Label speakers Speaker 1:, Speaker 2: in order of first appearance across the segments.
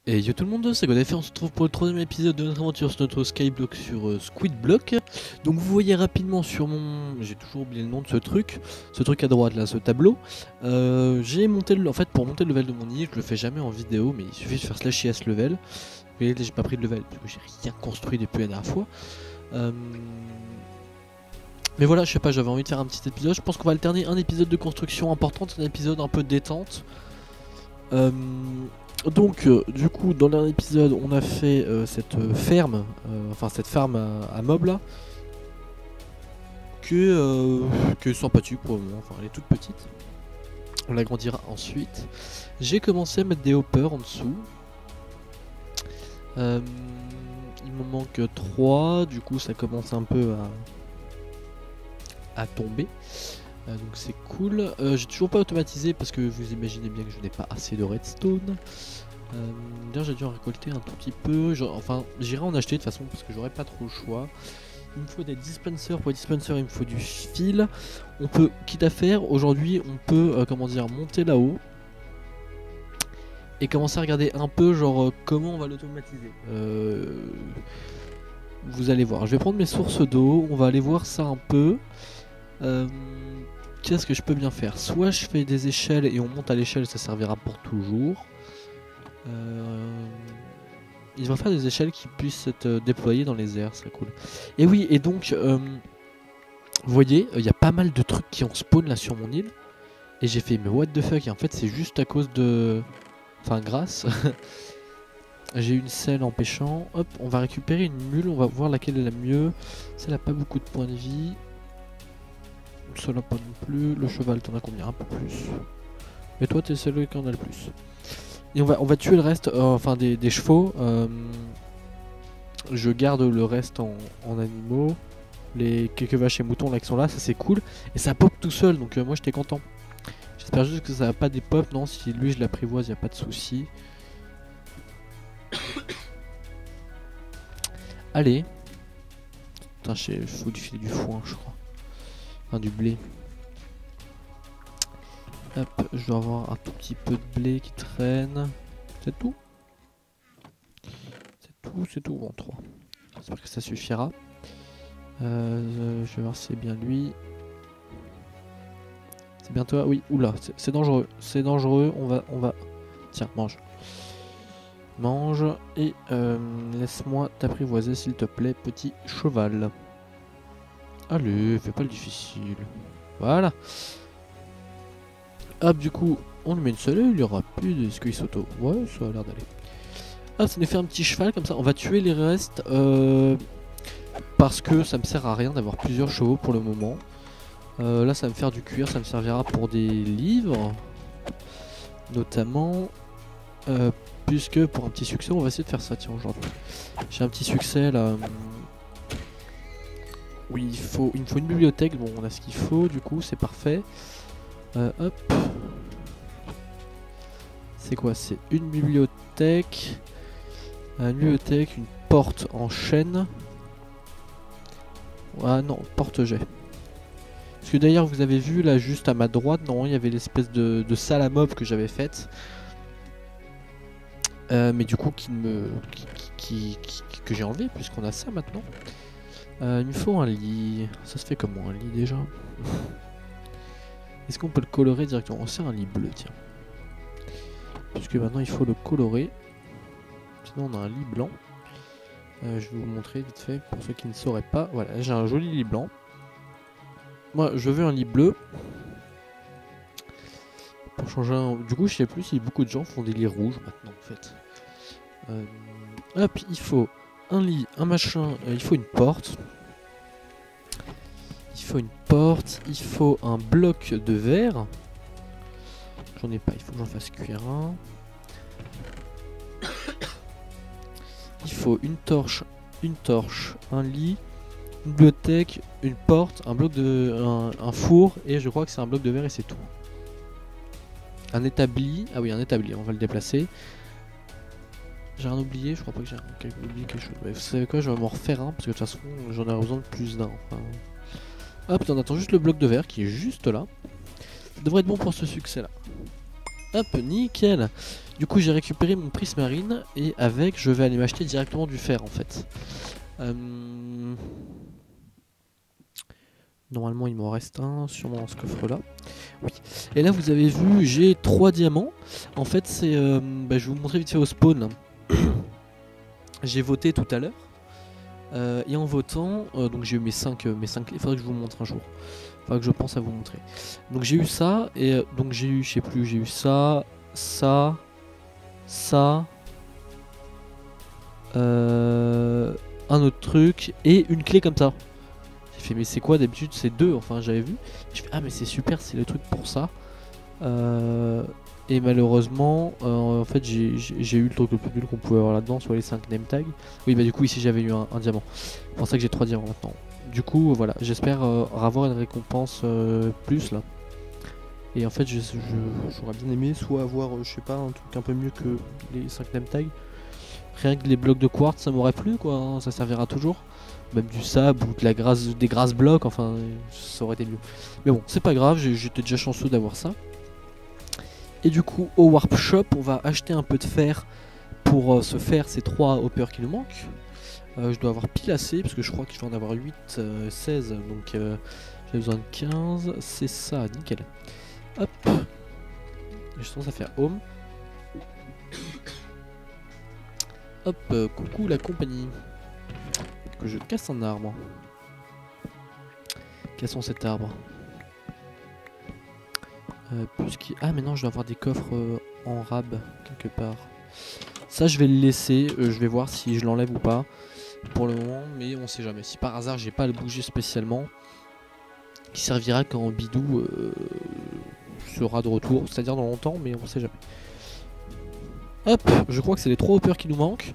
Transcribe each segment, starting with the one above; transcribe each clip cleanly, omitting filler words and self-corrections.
Speaker 1: Et yo tout le monde, c'est Godef et on se retrouve pour le troisième épisode de notre aventure sur notre Skyblock sur Squidblock. Donc vous voyez rapidement sur mon... J'ai toujours oublié le nom de ce truc à droite là, ce tableau. J'ai monté le... En fait pour monter le level de mon île, je le fais jamais en vidéo, mais il suffit de faire slash S level. Vous voyez, j'ai pas pris de level, parce que j'ai rien construit depuis la dernière fois. Mais voilà, je sais pas, j'avais envie de faire un petit épisode. Je pense qu'on va alterner un épisode de construction importante, un épisode un peu détente. Donc, du coup, dans le dernier épisode, on a fait cette ferme, enfin cette ferme à mobs là, qui est sympathique pour le moment, enfin elle est toute petite. On l'agrandira ensuite. J'ai commencé à mettre des hoppers en dessous. Il me manque 3, du coup ça commence un peu à tomber. Donc c'est cool. J'ai toujours pas automatisé parce que vous imaginez bien que je n'ai pas assez de redstone. D'ailleurs j'ai dû en récolter un tout petit peu. Enfin j'irai en acheter de toute façon parce que j'aurai pas trop le choix. Il me faut des dispensers. Pour les dispensers il me faut du fil. On peut, quitte à faire, aujourd'hui on peut comment dire, monter là-haut. Et commencer à regarder un peu genre comment on va l'automatiser. Vous allez voir. Je vais prendre mes sources d'eau. On va aller voir ça un peu. Qu'est-ce que je peux bien faire? Soit je fais des échelles et on monte à l'échelle, ça servira pour toujours. Il va faire des échelles qui puissent être déployées dans les airs, c'est cool. Et oui, et donc, vous voyez, il y a pas mal de trucs qui ont spawn là sur mon île. Et j'ai fait, mais what the fuck? Et en fait, c'est juste à cause de... Enfin, grâce. J'ai une selle en pêchant. Hop, on va récupérer une mule, on va voir laquelle est la mieux. Celle a pas beaucoup de points de vie. Celle-là pas non plus. Le cheval, t'en as combien? Un peu plus. Et toi, t'es celui qui en a le plus. Et on va tuer le reste, enfin des chevaux. Je garde le reste en animaux. Les quelques vaches et moutons là qui sont là, ça c'est cool. Et ça pop tout seul, donc moi j'étais content. J'espère juste que ça va pas des pop. Non, si lui je l'apprivoise, y a pas de souci. Allez. Putain, il faut du foin, je crois. Enfin, du blé. Hop, je dois avoir un tout petit peu de blé qui traîne. C'est tout? C'est tout. Bon, 3. J'espère que ça suffira. Je vais voir si c'est bien lui. C'est bien toi? Oui, oula, c'est dangereux. C'est dangereux, on va... Tiens, mange. Mange et laisse-moi t'apprivoiser s'il te plaît, petit cheval. Allez, fais pas le difficile. Voilà. Hop, du coup, on lui met une seule, il y aura plus de squeeze auto. Ouais, ça a l'air d'aller. Ah, ça nous fait un petit cheval comme ça. On va tuer les restes parce que ça me sert à rien d'avoir plusieurs chevaux pour le moment. Là, ça va me faire du cuir, ça me servira pour des livres, notamment. Puisque pour un petit succès, on va essayer de faire ça. Tiens, aujourd'hui, j'ai un petit succès là. Oui, il me faut une bibliothèque. Bon, on a ce qu'il faut, du coup, c'est parfait. Hop. C'est quoi? C'est une bibliothèque. Une porte en chêne. Ah non, porte-jet. Parce que d'ailleurs, vous avez vu là, juste à ma droite, non, il y avait l'espèce de salle à mob que j'avais faite. Mais du coup, que j'ai enlevé, puisqu'on a ça maintenant. Il me faut un lit. Ça se fait comment un lit déjà? Est-ce qu'on peut le colorer directement? Oh, c'est un lit bleu, tiens. Puisque maintenant il faut le colorer. Sinon on a un lit blanc. Je vais vous montrer vite fait pour ceux qui ne sauraient pas. Voilà, j'ai un joli lit blanc. Moi je veux un lit bleu. Pour changer un... Du coup je sais plus si beaucoup de gens font des lits rouges maintenant en fait. Hop, il faut un lit, un machin, il faut une porte. Il faut un bloc de verre. J'en ai pas, il faut que j'en fasse cuire un. Il faut une torche, un lit, une bibliothèque, une porte, un four et je crois que c'est un bloc de verre et c'est tout. Un établi, ah oui un établi, on va le déplacer. J'ai rien oublié, je crois pas que j'ai oublié quelque chose. Mais vous savez quoi, je vais m'en refaire un parce que de toute façon j'en ai besoin de plus d'un. Enfin... Hop, on attend juste le bloc de verre qui est juste là. Ça devrait être bon pour ce succès là. Hop, nickel. Du coup j'ai récupéré mon prismarine et avec je vais aller m'acheter directement du fer en fait. Normalement il m'en reste un sûrement dans ce coffre là. Oui. Et là vous avez vu j'ai 3 diamants. En fait c'est... je vais vous montrer vite fait au spawn. J'ai voté tout à l'heure. Et en votant, donc j'ai eu mes 5 clés. Il faudrait que je vous montre un jour. Enfin que je pense à vous montrer. Donc j'ai eu ça et donc j'ai eu, je sais plus, j'ai eu ça, ça, ça, un autre truc et une clé comme ça. J'ai fait mais c'est quoi d'habitude c'est 2 enfin j'avais vu. Je fais ah mais c'est super c'est le truc pour ça. Et malheureusement en fait j'ai eu le truc le plus nul qu'on pouvait avoir là-dedans soit les 5 name tags. Oui bah du coup ici j'avais eu un diamant. C'est pour ça que j'ai 3 diamants maintenant. Du coup voilà j'espère avoir une récompense plus là. Et en fait j'aurais bien aimé soit avoir je sais pas un truc un peu mieux que les 5 name tags. Rien que les blocs de quartz ça m'aurait plu quoi, hein, ça servira toujours. Même du sable ou de la grasse, des grasses blocs, enfin ça aurait été mieux. Mais bon c'est pas grave, j'étais déjà chanceux d'avoir ça. Et du coup au Warp Shop on va acheter un peu de fer pour se faire ces 3 hoppers qui nous manquent. Je dois avoir pile assez parce que je crois que je vais en avoir 8, 16 donc j'ai besoin de 15, c'est ça, nickel. Hop, je tendance à faire home. Hop, coucou la compagnie. Que je casse un arbre. Cassons cet arbre. Ah mais non je dois avoir des coffres en rab quelque part. Ça je vais le laisser, je vais voir si je l'enlève ou pas pour le moment, mais on sait jamais. Si par hasard j'ai pas à le bouger spécialement, qui servira quand Bidou sera de retour, c'est-à-dire dans longtemps, mais on sait jamais. Hop, je crois que c'est les 3 hoppers qui nous manquent.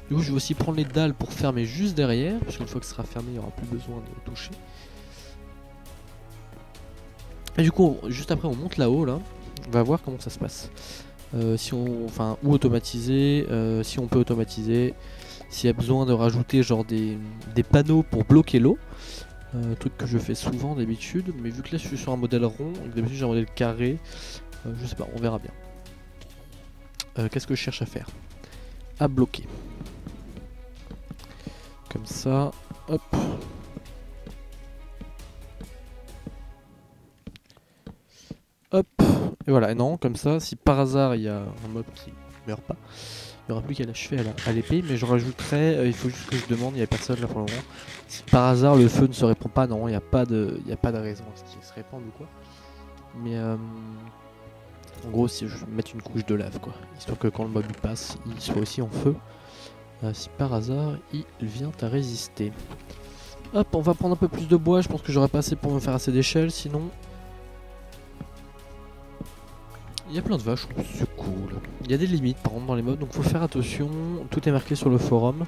Speaker 1: Du coup je vais aussi prendre les dalles pour fermer juste derrière, parce qu'une fois que ce sera fermé il n'y aura plus besoin de toucher. Et du coup juste après on monte là-haut là, on va voir comment ça se passe. Si on, enfin, ou automatiser, si on peut automatiser, s'il y a besoin de rajouter genre des panneaux pour bloquer l'eau, truc que je fais souvent d'habitude, mais vu que là je suis sur un modèle rond, et d'habitude j'ai un modèle carré, je sais pas, on verra bien. Qu'est-ce que je cherche à faire? À bloquer. Comme ça, hop. Hop, et voilà, et non, comme ça, si par hasard il y a un mob qui meurt pas, il n'y aura plus qu'à l'achever à l'épée, mais je rajouterai, il faut juste que je demande, il n'y a personne là pour le moment, si par hasard le feu ne se répand pas, non, il n'y a pas de raison à ce qu'il se répande ou quoi, mais en gros si je vais mettre une couche de lave quoi, histoire que quand le mob passe, il soit aussi en feu, si par hasard il vient à résister. Hop, on va prendre un peu plus de bois, je pense que j'aurai pas assez pour me faire assez d'échelle, sinon... Il y a plein de vaches, c'est cool. Il y a des limites par contre dans les mobs, donc faut faire attention. Tout est marqué sur le forum.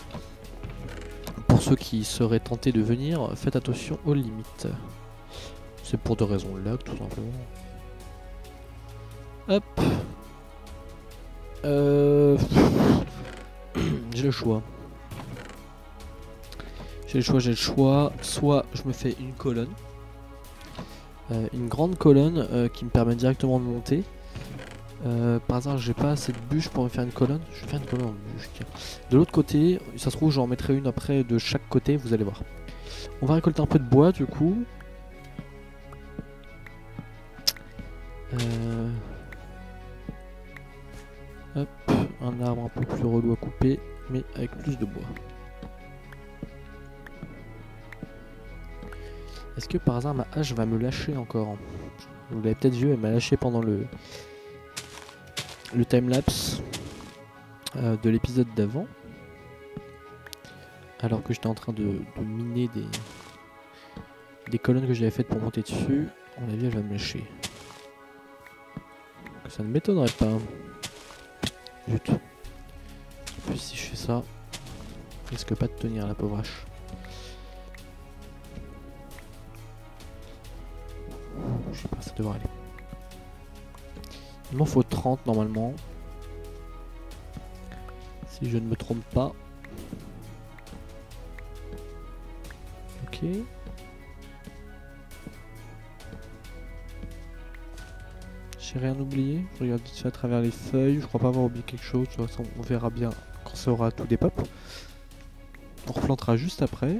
Speaker 1: Pour ceux qui seraient tentés de venir, faites attention aux limites. C'est pour de raisons lag tout simplement. Hop. J'ai le choix. J'ai le choix. Soit je me fais une colonne. Une grande colonne qui me permet directement de monter. Par hasard j'ai pas assez de bûches pour me faire une colonne. Je vais faire une colonne en bûche. Tiens. De l'autre côté, ça se trouve j'en mettrai une après de chaque côté, vous allez voir. On va récolter un peu de bois du coup. Hop, un arbre un peu plus relou à couper, mais avec plus de bois. Est-ce que par hasard ma hache va me lâcher encore? Vous l'avez peut-être vu, elle m'a lâché pendant le timelapse de l'épisode d'avant. Alors que j'étais en train de miner des colonnes que j'avais faites pour monter dessus. On a vu, elle va me lâcher. Que ça ne m'étonnerait pas. Zut. En plus si je fais ça, elle risque pas de tenir la pauvre hache. Je sais pas, ça devrait aller. Il m'en faut 30 normalement. Si je ne me trompe pas. Ok. J'ai rien oublié. Je regarde vite fait à travers les feuilles. Je crois pas avoir oublié quelque chose. De toute façon, on verra bien quand ça aura tout des pop. On replantera juste après.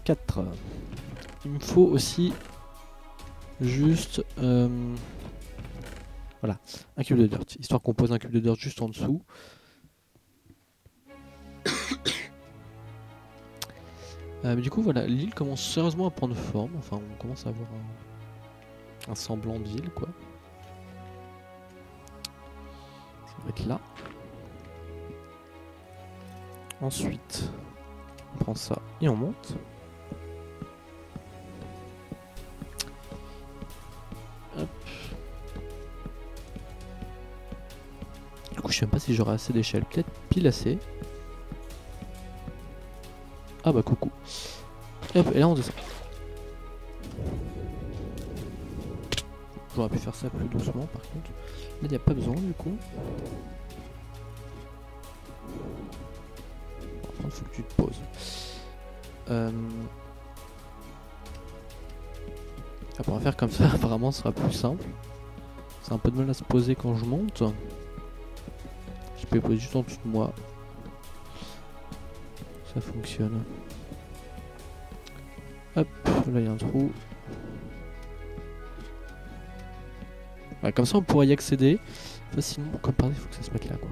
Speaker 1: 4. Il me faut aussi juste voilà, un cube de dirt. Histoire qu'on pose un cube de dirt juste en dessous. Mais du coup voilà, l'île commence sérieusement à prendre forme. Enfin on commence à avoir un semblant de ville quoi. Ça va être là. Ensuite, on prend ça et on monte. Hop. Du coup, je sais même pas si j'aurai assez d'échelles. Peut-être pile assez. Ah bah coucou. Et hop, et là on descend. J'aurais pu faire ça plus doucement par contre. Là il n'y a pas besoin du coup. Il faut que tu te poses. On va faire comme ça, apparemment ce sera plus simple. C'est un peu de mal à se poser quand je monte. Je peux poser juste en dessous de moi. Ça fonctionne. Hop, là il y a un trou. Ouais, comme ça on pourra y accéder facilement. Comme par exemple, il faut que ça se mette là quoi.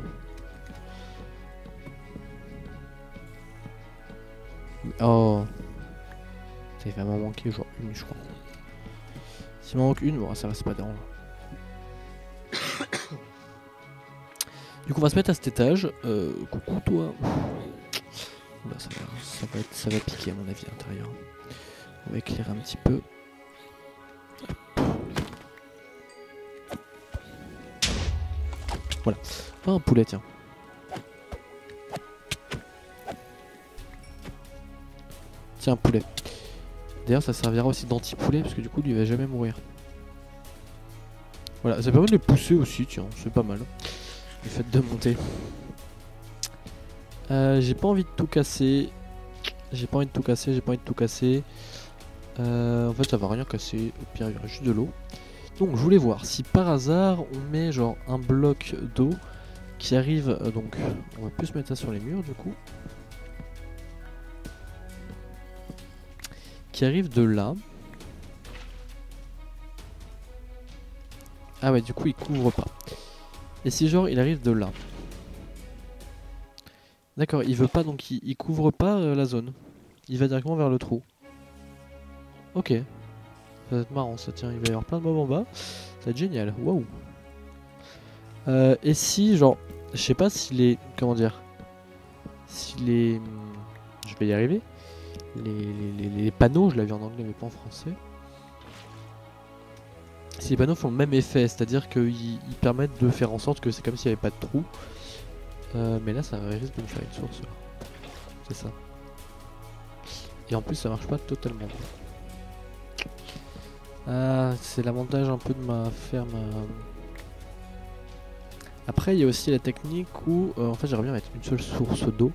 Speaker 1: Oh, il va m'en manquer genre une je crois. S'il m'en manque une, bon ça reste pas dérangeant. Du coup on va se mettre à cet étage. Coucou toi. Là, ça va piquer à mon avis à l'intérieur. On va éclairer un petit peu. Voilà. Ah, un poulet tiens. Tiens un poulet. D'ailleurs ça servira aussi d'anti-poulet parce que du coup lui il va jamais mourir. Voilà, ça permet de les pousser aussi, tiens, c'est pas mal. Le fait de monter. J'ai pas envie de tout casser. J'ai pas envie de tout casser. En fait ça va rien casser, au pire il y aura juste de l'eau. Donc je voulais voir si par hasard on met genre un bloc d'eau qui arrive, donc on va plus se mettre ça sur les murs du coup. Qui arrive de là. Ah ouais du coup il couvre pas. Et si genre il arrive de là. D'accord, il veut pas donc il couvre pas la zone. Il va directement vers le trou. Ok. Ça va être marrant ça, tiens, il va y avoir plein de mobs en bas. Ça va être génial, waouh. Et si genre, je sais pas si les, comment dire, si les, je vais y arriver. Les panneaux, je l'avais en anglais mais pas en français. Si les panneaux font le même effet, c'est-à-dire qu'ils permettent de faire en sorte que c'est comme s'il n'y avait pas de trou. Mais là ça risque de me faire une source. C'est ça. Et en plus ça marche pas totalement. Ah, c'est l'avantage un peu de ma ferme. Après il y a aussi la technique où en fait j'aimerais bien mettre une seule source d'eau.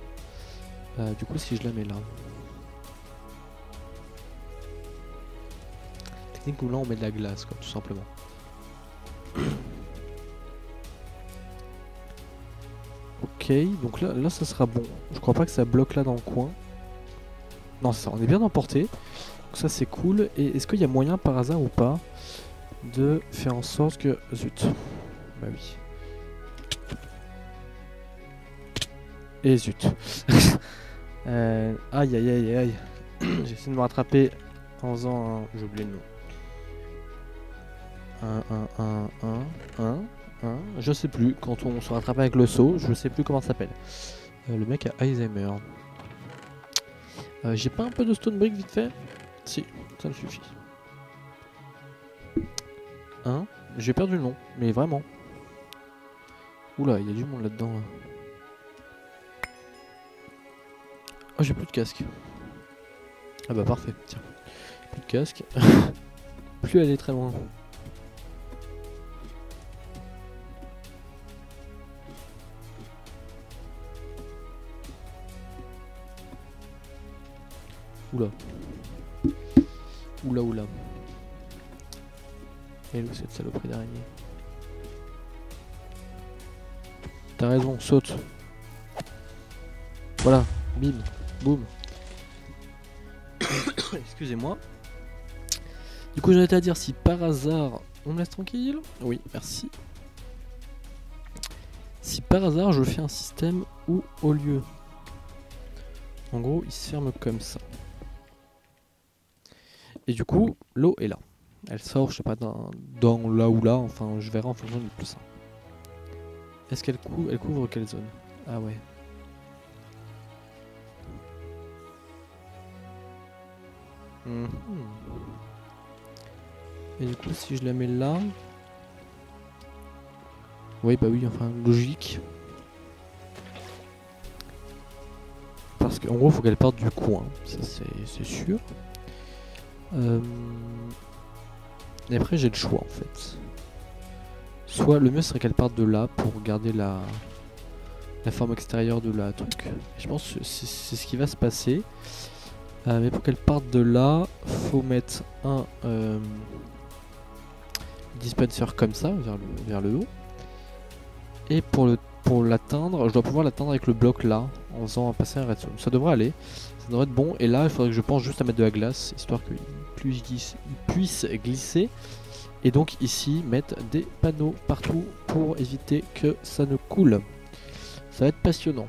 Speaker 1: Du coup si je la mets là. Technique où là on met de la glace quoi, tout simplement. Ok, donc là ça sera bon. Je crois pas que ça bloque là dans le coin. Non c'est ça, on est bien emporté. Donc ça c'est cool. Et est-ce qu'il y a moyen par hasard ou pas de faire en sorte que... Zut. Bah oui. Et zut. Aïe aïe aïe aïe. J'essaie de me rattraper en faisant un... J'ai oublié le nom. Je sais plus. Quand on se rattrape avec le saut, je sais plus comment ça s'appelle. Le mec a Alzheimer. J'ai pas un peu de stone brick vite fait? Si, ça me suffit. J'ai perdu le nom, mais vraiment. Oula, il y a du monde là-dedans. Là. Oh, j'ai plus de casque. Ah bah parfait, tiens. Plus de casque. Plus aller très loin. Oula. Oula. Elle est où cette saloperie d'araignée? T'as raison, saute. Voilà, bim, boum. Excusez-moi. Du coup, j'en étais à dire si par hasard... On me laisse tranquille? Oui, merci. Si par hasard je fais un système où au lieu... En gros, il se ferme comme ça. Et du coup, l'eau est là. Elle sort, je sais pas, dans là ou là, enfin je verrai en fonction du plus simple. Est-ce qu'elle elle couvre quelle zone? Ah ouais. Et du coup, si je la mets là... Oui, bah oui, enfin, logique. Parce qu'en gros, il faut qu'elle parte du coin, ça c'est sûr. Et après, j'ai le choix en fait. Soit le mieux serait qu'elle parte de là pour garder la forme extérieure de la truc. Et je pense que c'est ce qui va se passer. Mais pour qu'elle parte de là, faut mettre un dispenser comme ça, vers le haut. Et pour l'atteindre, je dois pouvoir l'atteindre avec le bloc là, en faisant passer un redstone. Ça devrait aller, ça devrait être bon. Et là, il faudrait que je pense juste à mettre de la glace, histoire qu'il puisse glisser. Et donc ici, mettre des panneaux partout pour éviter que ça ne coule. Ça va être passionnant.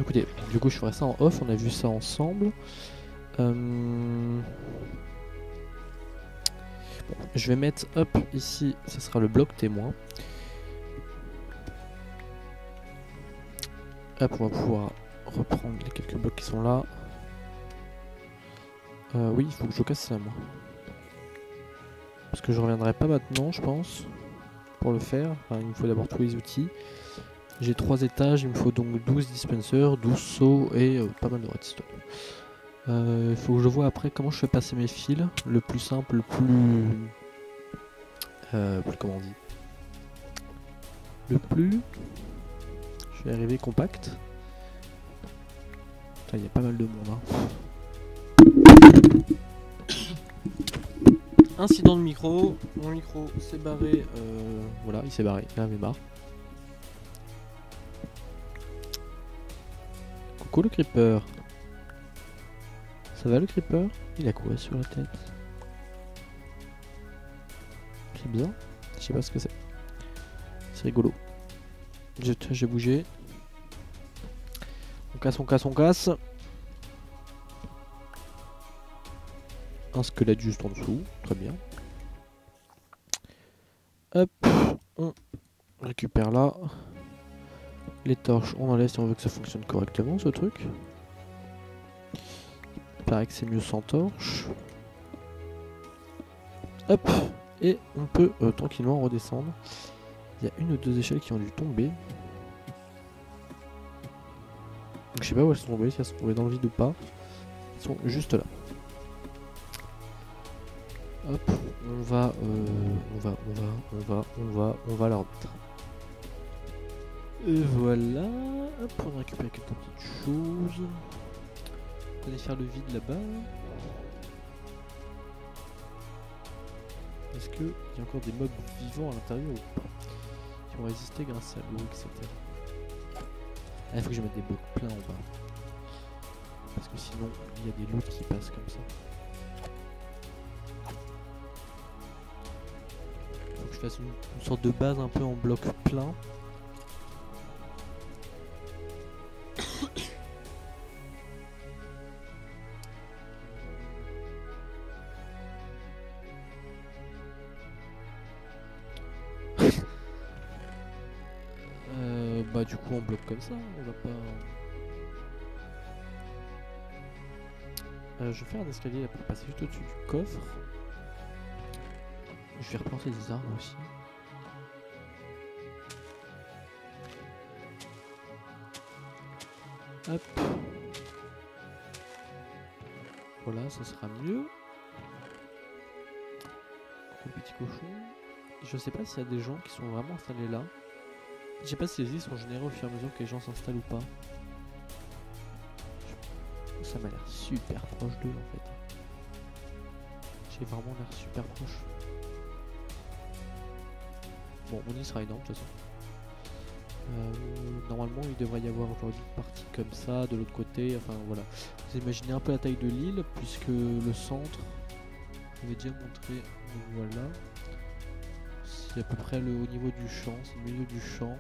Speaker 1: Écoutez, du coup je ferai ça en off, on a vu ça ensemble. Bon, je vais mettre, hop, ici, ça sera le bloc témoin. Hop, on va pouvoir reprendre les quelques blocs qui sont là. Oui, il faut que je casse ça, moi. Parce que je reviendrai pas maintenant, je pense, pour le faire. Enfin, il me faut d'abord tous les outils. J'ai 3 étages, il me faut donc 12 dispensers, 12 seaux et pas mal de redstone. Il faut que je vois après comment je fais passer mes fils. Le plus simple, le plus comment on dit, le plus... Je vais arriver compact. Il y a pas mal de monde. Hein. Incident de micro. Mon micro s'est barré. Voilà, il s'est barré. Il en avait marre. Coucou le creeper. Ça va le creeper? Il a quoi sur la tête? C'est bizarre. Je sais pas ce que c'est. C'est rigolo. J'ai bougé. On casse, on casse, on casse. Un squelette juste en dessous. Très bien. Hop. On récupère là. Les torches, on en laisse si on veut que ça fonctionne correctement ce truc. Il paraît que c'est mieux sans torche. Hop. Et on peut tranquillement redescendre. Il y a une ou deux échelles qui ont dû tomber. Donc, je sais pas où elles sont tombées, si elles sont tombées dans le vide ou pas. Elles sont juste là. Hop, on va la remettre. Et voilà. Hop, on récupère quelques petites choses. On va aller faire le vide là-bas. Est-ce qu'il y a encore des mobs vivants à l'intérieur ou pas? Qui vont résister grâce à l'eau, etc. Ah, il faut que je mette des blocs pleins en bas. Parce que sinon, il y a des loots qui passent comme ça. Il faut que je fasse une sorte de base un peu en bloc plein. Bah du coup on bloque comme ça, on va pas... je vais faire un escalier là pour passer juste au-dessus du coffre. Je vais replanter des arbres aussi. Hop. Voilà, ça sera mieux. Le petit cochon. Je sais pas s'il y a des gens qui sont vraiment installés là. Je sais pas si les îles sont générées au fur et à mesure que les gens s'installent ou pas. Ça m'a l'air super proche d'eux en fait. J'ai vraiment l'air super proche. Bon, mon île sera énorme de toute façon. Normalement, il devrait y avoir genre une partie comme ça, de l'autre côté, enfin voilà. Vous imaginez un peu la taille de l'île, puisque le centre, je vais déjà montrer, donc voilà. C'est à peu près au niveau du champ, c'est le milieu du champ.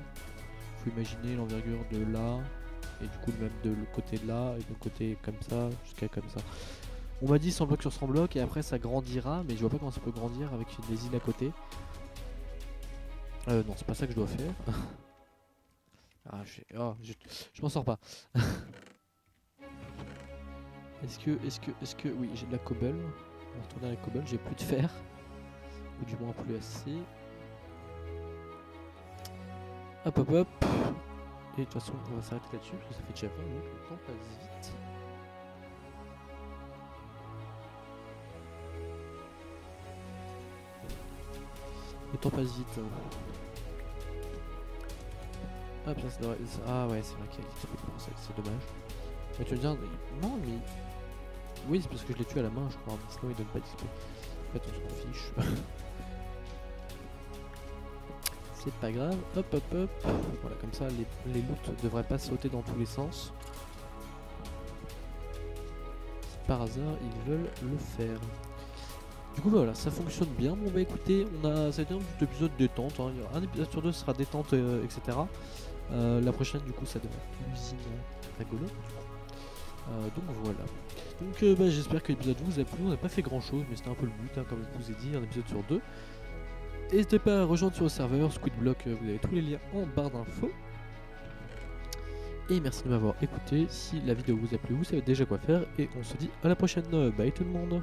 Speaker 1: Il faut imaginer l'envergure de là, et du coup même de l'autre côté de là, et de l'autre côté comme ça, jusqu'à comme ça. On m'a dit 100 blocs sur 100 blocs, et après ça grandira, mais je vois pas comment ça peut grandir avec des îles à côté. Non, c'est pas ça que je dois faire. Ah, je m'en sors pas. Est-ce que... Oui, j'ai de la cobble. On va retourner à la cobble, j'ai plus de fer. Ou du moins plus assez. Hop hop hop. Et de toute façon, on va s'arrêter là-dessus, parce que ça fait déjà 20 minutes, le temps passe vite. Le temps passe vite. Ah putain, c'est dommage. Ah ouais, c'est vrai qu'il y a l'XP pour ça, c'est dommage. Mais tu vas me dire, non mais... Oui, c'est parce que je l'ai tué à la main, je crois, mais sinon il donne pas d'XP. En fait, on s'en fiche. C'est pas grave, hop hop hop. Voilà, comme ça, les loots devraient pas sauter dans tous les sens. Si par hasard, ils veulent le faire. Du coup voilà, ça fonctionne bien. Bon bah écoutez, ça a été un petit épisode détente, hein. Un épisode sur deux sera détente, etc. La prochaine du coup ça devrait être l'usine rigolote. Donc voilà. Donc bah, j'espère que l'épisode vous a plu. On n'a pas fait grand chose, mais c'était un peu le but, hein, comme je vous ai dit, un épisode sur deux. N'hésitez pas à rejoindre sur le serveur Squidblock, vous avez tous les liens en barre d'infos. Et merci de m'avoir écouté. Si la vidéo vous a plu, vous savez déjà quoi faire. Et on se dit à la prochaine. Bye tout le monde.